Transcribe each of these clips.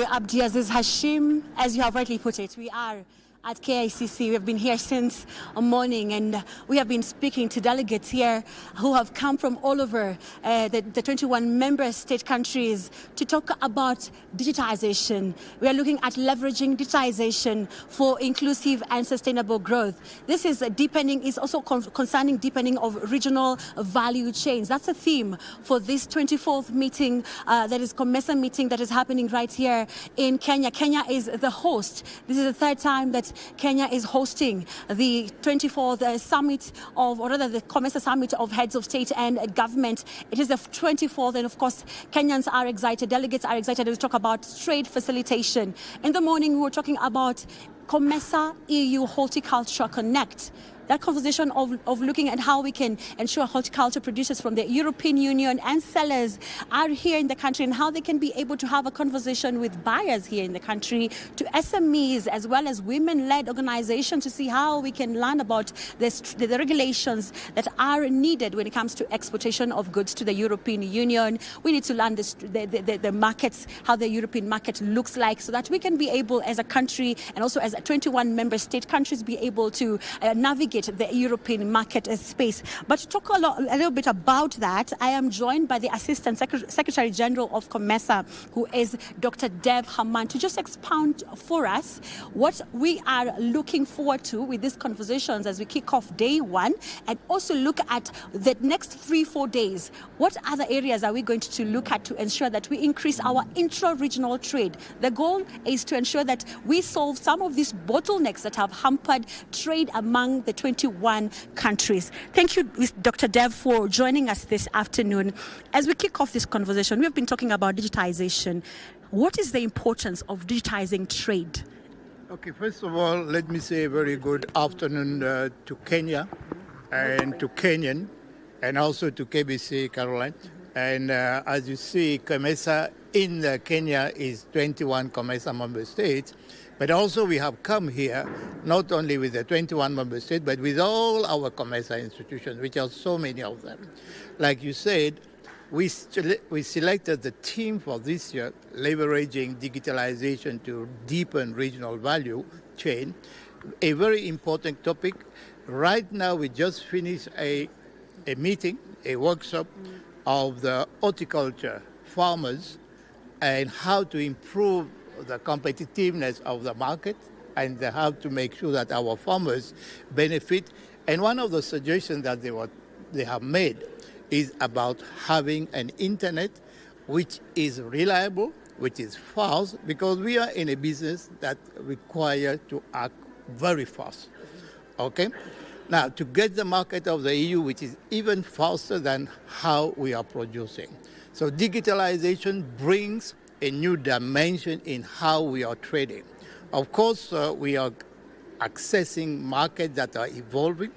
Abdiaziz Hashim, as you have rightly put it, we are at KICC. We have been here since morning, and we have been speaking to delegates here who have come from all over the 21 member state countries to talk about digitization. We are looking at leveraging digitization for inclusive and sustainable growth. This is also concerning deepening of regional value chains. That's a theme for this 24th meeting, that is COMESA meeting that is happening right here in Kenya. Kenya is the host. This is the third time that Kenya is hosting the 24th summit the COMESA summit of heads of state and government. It is the 24th, and of course, Kenyans are excited, delegates are excited to talk about trade facilitation. In the morning, we were talking about COMESA EU Horticulture Connect. That conversation of looking at how we can ensure horticulture producers from the European Union and sellers are here in the country, and how they can be able to have a conversation with buyers here in the country, to SMEs as well as women-led organizations, to see how we can learn about the regulations that are needed when it comes to exportation of goods to the European Union. We need to learn the markets, how the European market looks like, so that we can be able as a country, and also as 21 member state countries, be able to navigate the European market space. But to talk a little bit about that, I am joined by the Assistant Secretary General of COMESA, who is Dr. Dev Haman, to just expound for us what we are looking forward to with these conversations as we kick off day one, and also look at the next 3-4 days. What other areas are we going to look at to ensure that we increase our intra-regional trade? The goal is to ensure that we solve some of these bottlenecks that have hampered trade among the 21 countries. Thank you, Dr. Dev, for joining us this afternoon. As we kick off this conversation, we have been talking about digitization. What is the importance of digitizing trade? Okay, first of all, let me say a very good afternoon to Kenya and to Kenyan, and also to KBC Online. And as you see, COMESA in Kenya is 21 COMESA member states. But also we have come here not only with the 21 member states, but with all our COMESA institutions, which are so many of them. Like you said, we selected the theme for this year, leveraging digitalization to deepen regional value chain, a very important topic. Right now, we just finished a meeting, a workshop of the horticulture farmers and how to improve the competitiveness of the market, and how to make sure that our farmers benefit. And one of the suggestions that they have made is about having an internet which is reliable, which is fast, because we are in a business that requires to act very fast. Okay? Now, to get the market of the EU, which is even faster than how we are producing. So digitalization brings a new dimension in how we are trading. Of course, we are accessing markets that are evolving,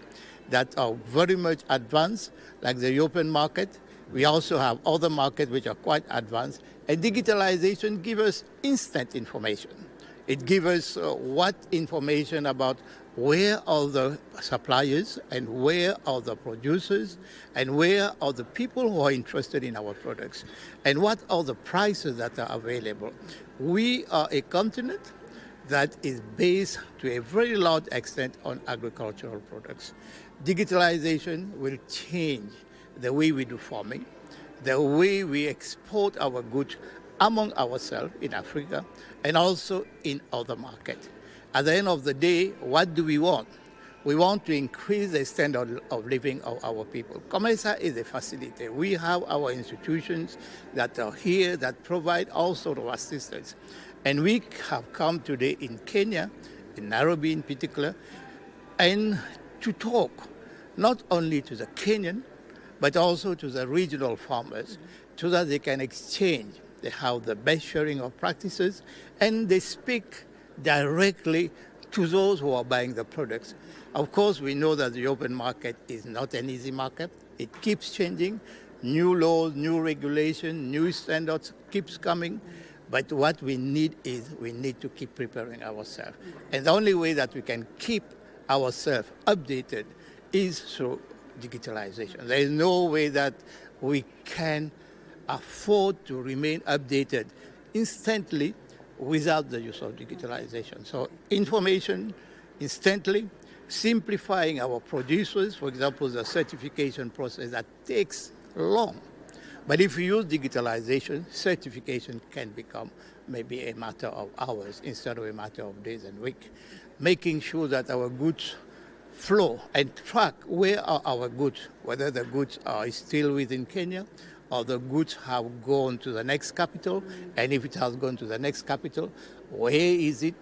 that are very much advanced, like the European market. We also have other markets which are quite advanced. And digitalization gives us instant information. It gives us what information about where are the suppliers and where are the producers and where are the people who are interested in our products and what are the prices that are available. We are a continent that is based to a very large extent on agricultural products. Digitalization will change the way we do farming, the way we export our goods among ourselves in Africa and also in other markets. At the end of the day, what do we want? We want to increase the standard of living of our people. COMESA is a facilitator. We have our institutions that are here that provide all sorts of assistance. And we have come today in Kenya, in Nairobi in particular, and to talk not only to the Kenyan, but also to the regional farmers, so that they can exchange. They have the best sharing of practices, and they speak directly to those who are buying the products. Of course, we know that the open market is not an easy market. It keeps changing. New laws, new regulation, new standards keeps coming. But what we need is we need to keep preparing ourselves. And the only way that we can keep ourselves updated is through digitalization. There is no way that we can afford to remain updated instantly without the use of digitalization. So information instantly, simplifying our producers, for example, the certification process that takes long. But if we use digitalization, certification can become maybe a matter of hours instead of a matter of days and weeks. Making sure that our goods flow and track where are our goods, whether the goods are still within Kenya or the goods have gone to the next capital, and if it has gone to the next capital, where is it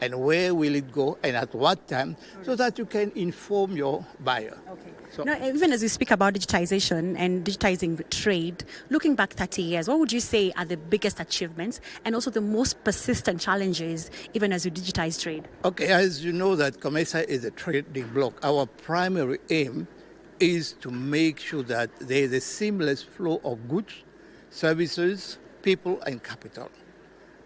and where will it go and at what time, so that you can inform your buyer. Okay. So, Now, even as we speak about digitization and digitizing trade, looking back 30 years, what would you say are the biggest achievements and also the most persistent challenges, even as you digitize trade? okay, as you know that COMESA is a trading bloc, our primary aim is to make sure that there is a seamless flow of goods, services, people, and capital.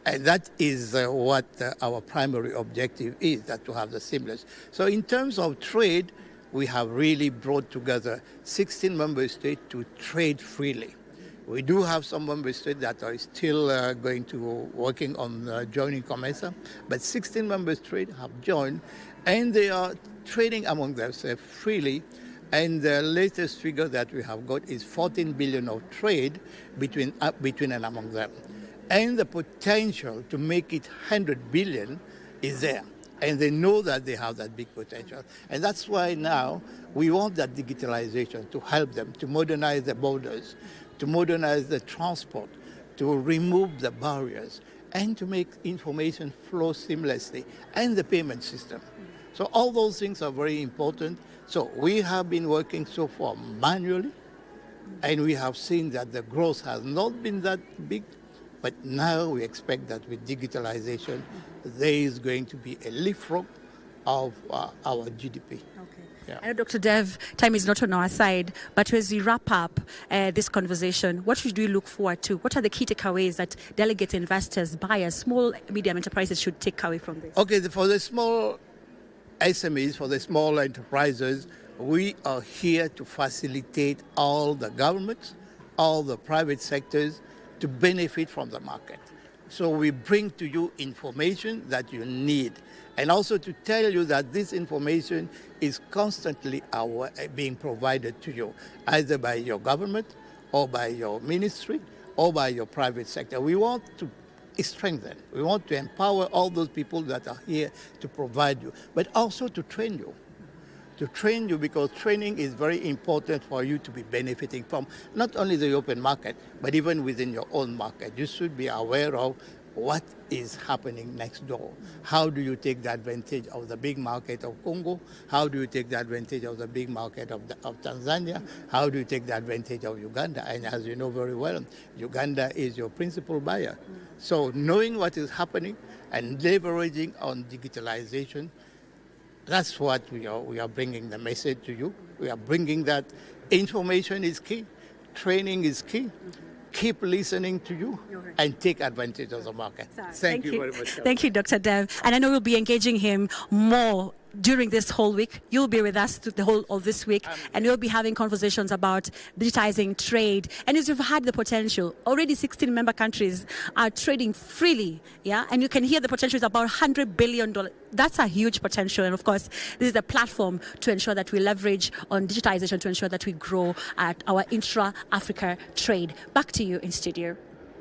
And that is what our primary objective is, that to have the seamless. So in terms of trade, we have really brought together 16 member states to trade freely. We do have some member states that are still working on joining COMESA, but 16 member states have joined, and they are trading among themselves freely. And the latest figure that we have got is 14 billion of trade between and among them. And the potential to make it 100 billion is there. And they know that they have that big potential. And that's why now we want that digitalization to help them to modernize the borders, to modernize the transport, to remove the barriers, and to make information flow seamlessly, and the payment system. So all those things are very important. So we have been working so far manually, and we have seen that the growth has not been that big. But now we expect that with digitalization, there is going to be a leapfrog of our GDP. Okay. Yeah. I know, Dr. Dev, time is not on our side, but as we wrap up this conversation, what should we look forward to? What are the key takeaways that delegates, investors, buyers, small, medium enterprises should take away from this? Okay, for the small SMEs, for the small enterprises, we are here to facilitate all the governments, all the private sectors, to benefit from the market. So we bring to you information that you need, and also to tell you that this information is constantly being provided to you, either by your government or by your ministry or by your private sector. We want to strengthen, we want to empower all those people that are here to provide you, but also to train you. To train you, because training is very important for you to be benefiting from not only the open market, but even within your own market. You should be aware of what is happening next door. How do you take the advantage of the big market of Congo? How do you take the advantage of the big market of Tanzania? How do you take the advantage of Uganda? And as you know very well, Uganda is your principal buyer. So knowing what is happening and leveraging on digitalization, that's what we are bringing the message to you. We are bringing that information is key, training is key. Keep listening to you and take advantage of the market. Thank you very much. Thank you, Dr. Dev. And I know we'll be engaging him more during this whole week. You'll be with us the whole of this week, and we'll be having conversations about digitizing trade. And as you've had the potential, already 16 member countries are trading freely, yeah? And you can hear the potential is about $100 billion. That's a huge potential. And of course, this is a platform to ensure that we leverage on digitization to ensure that we grow at our intra-Africa trade. Back to you in studio.